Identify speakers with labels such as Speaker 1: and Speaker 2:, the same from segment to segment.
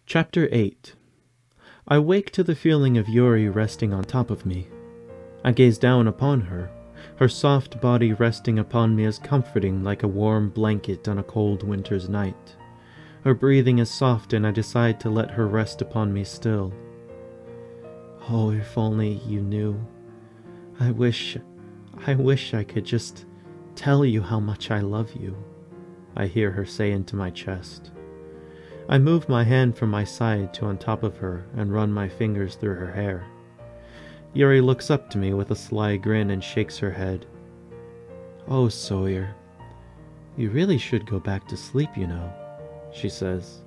Speaker 1: Chapter 8. I wake to the feeling of Yuri resting on top of me. I gaze down upon her. Her soft body resting upon me is comforting like a warm blanket on a cold winter's night. Her breathing is soft and I decide to let her rest upon me still. Oh, if only you knew. I wish I could just tell you how much I love you, I hear her say into my chest. I move my hand from my side to on top of her and run my fingers through her hair. Yuri looks up to me with a sly grin and shakes her head. Oh, Sawyer, you really should go back to sleep, you know, she says.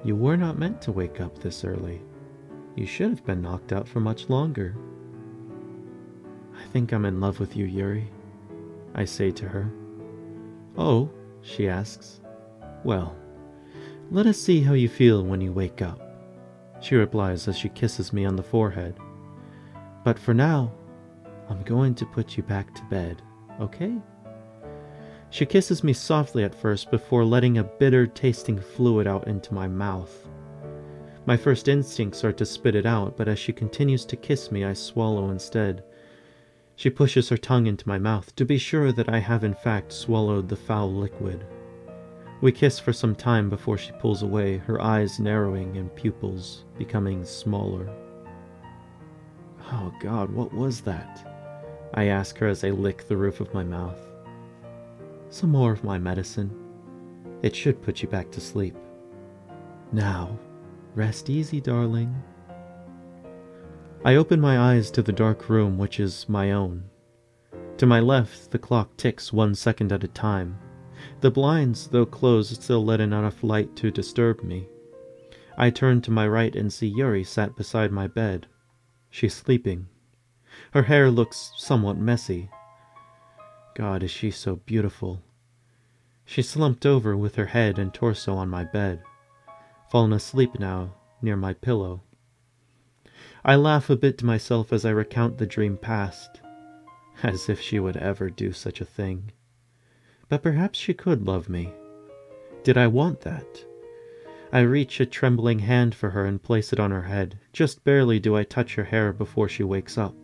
Speaker 1: You were not meant to wake up this early. You should have been knocked out for much longer. I think I'm in love with you, Yuri, I say to her. Oh, she asks. Well, let us see how you feel when you wake up, she replies as she kisses me on the forehead. But for now, I'm going to put you back to bed, okay? She kisses me softly at first before letting a bitter-tasting fluid out into my mouth. My first instincts are to spit it out, but as she continues to kiss me, I swallow instead. She pushes her tongue into my mouth to be sure that I have in fact swallowed the foul liquid. We kiss for some time before she pulls away, her eyes narrowing and pupils becoming smaller. Oh God, what was that? I ask her as I lick the roof of my mouth. Some more of my medicine. It should put you back to sleep. Now, rest easy, darling. I open my eyes to the dark room, which is my own. To my left, the clock ticks 1 second at a time. The blinds, though closed, still let in enough light to disturb me. I turn to my right and see Yuri sat beside my bed. She's sleeping. Her hair looks somewhat messy. God, is she so beautiful. She slumped over with her head and torso on my bed, fallen asleep now near my pillow. I laugh a bit to myself as I recount the dream past, as if she would ever do such a thing. But perhaps she could love me. Did I want that? I reach a trembling hand for her and place it on her head. Just barely do I touch her hair before she wakes up.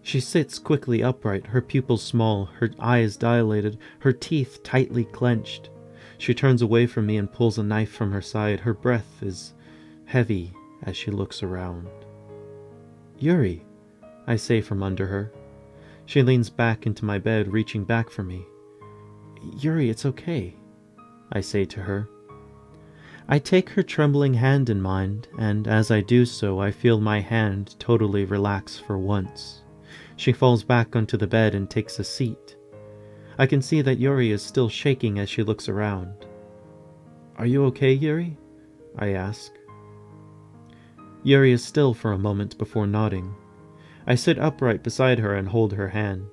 Speaker 1: She sits quickly upright, her pupils small, her eyes dilated, her teeth tightly clenched. She turns away from me and pulls a knife from her side. Her breath is heavy as she looks around. Yuri, I say from under her. She leans back into my bed, reaching back for me. Yuri, it's okay, I say to her. I take her trembling hand in mine, and as I do so, I feel my hand totally relax for once. She falls back onto the bed and takes a seat. I can see that Yuri is still shaking as she looks around. Are you okay, Yuri? I ask. Yuri is still for a moment before nodding. I sit upright beside her and hold her hand.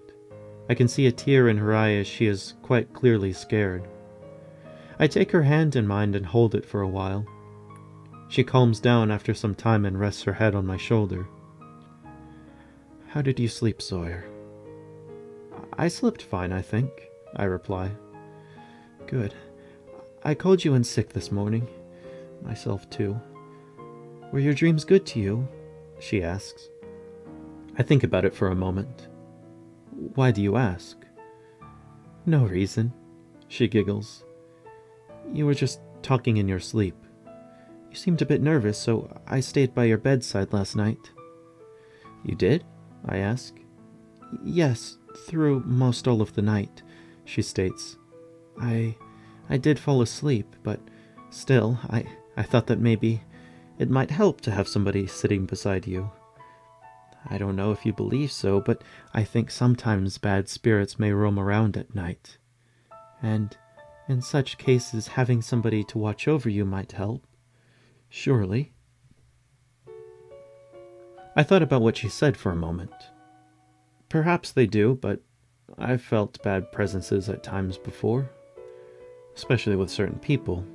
Speaker 1: I can see a tear in her eye as she is quite clearly scared. I take her hand in mine and hold it for a while. She calms down after some time and rests her head on my shoulder. How did you sleep, Sawyer? I slept fine, I think, I reply. Good. I called you in sick this morning. Myself too. Were your dreams good to you? She asks. I think about it for a moment. Why do you ask? No reason, she giggles. You were just talking in your sleep. You seemed a bit nervous, so I stayed by your bedside last night. You did? I ask. Yes, through most all of the night, she states. I did fall asleep, but still, I thought that maybe it might help to have somebody sitting beside you. I don't know if you believe so, but I think sometimes bad spirits may roam around at night. And in such cases, having somebody to watch over you might help. Surely. I thought about what she said for a moment. Perhaps they do, but I've felt bad presences at times before. Especially with certain people.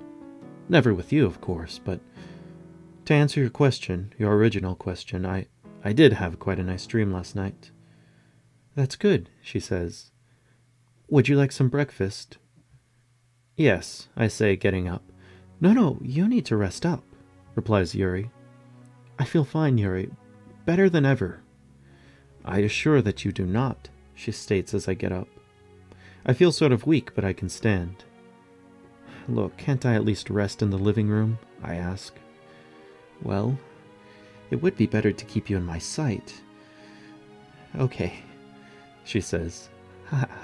Speaker 1: Never with you, of course, but to answer your question, your original question, I did have quite a nice dream last night. That's good, she says. Would you like some breakfast? Yes, I say, getting up. No, you need to rest up, replies Yuri. I feel fine, Yuri. Better than ever. I assure that you do not, she states as I get up. I feel sort of weak, but I can stand. Look, can't I at least rest in the living room? I ask. Well, it would be better to keep you in my sight. Okay, she says.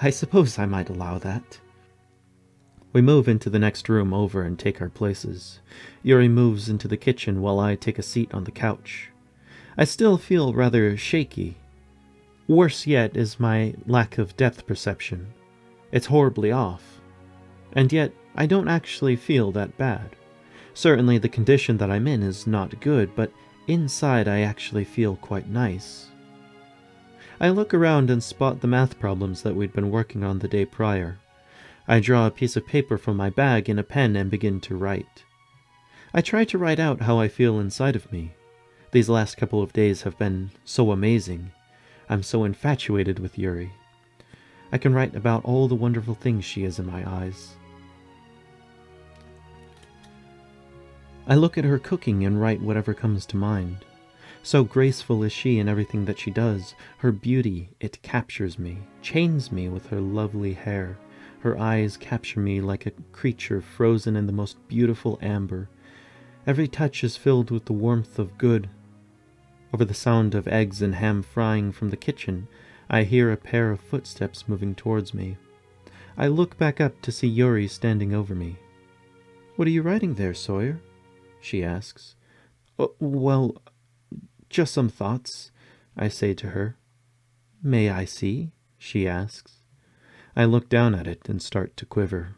Speaker 1: I suppose I might allow that. We move into the next room over and take our places. Yuri moves into the kitchen while I take a seat on the couch. I still feel rather shaky. Worse yet is my lack of depth perception. It's horribly off. And yet, I don't actually feel that bad. Certainly the condition that I'm in is not good, but inside I actually feel quite nice. I look around and spot the math problems that we'd been working on the day prior. I draw a piece of paper from my bag and a pen and begin to write. I try to write out how I feel inside of me. These last couple of days have been so amazing. I'm so infatuated with Yuri. I can write about all the wonderful things she is in my eyes. I look at her cooking and write whatever comes to mind. So graceful is she in everything that she does. Her beauty, it captures me, chains me with her lovely hair. Her eyes capture me like a creature frozen in the most beautiful amber. Every touch is filled with the warmth of good. Over the sound of eggs and ham frying from the kitchen, I hear a pair of footsteps moving towards me. I look back up to see Yuri standing over me. "What are you writing there, Sawyer?" she asks. Well, just some thoughts," I say to her. "May I see?" she asks. I look down at it and start to quiver.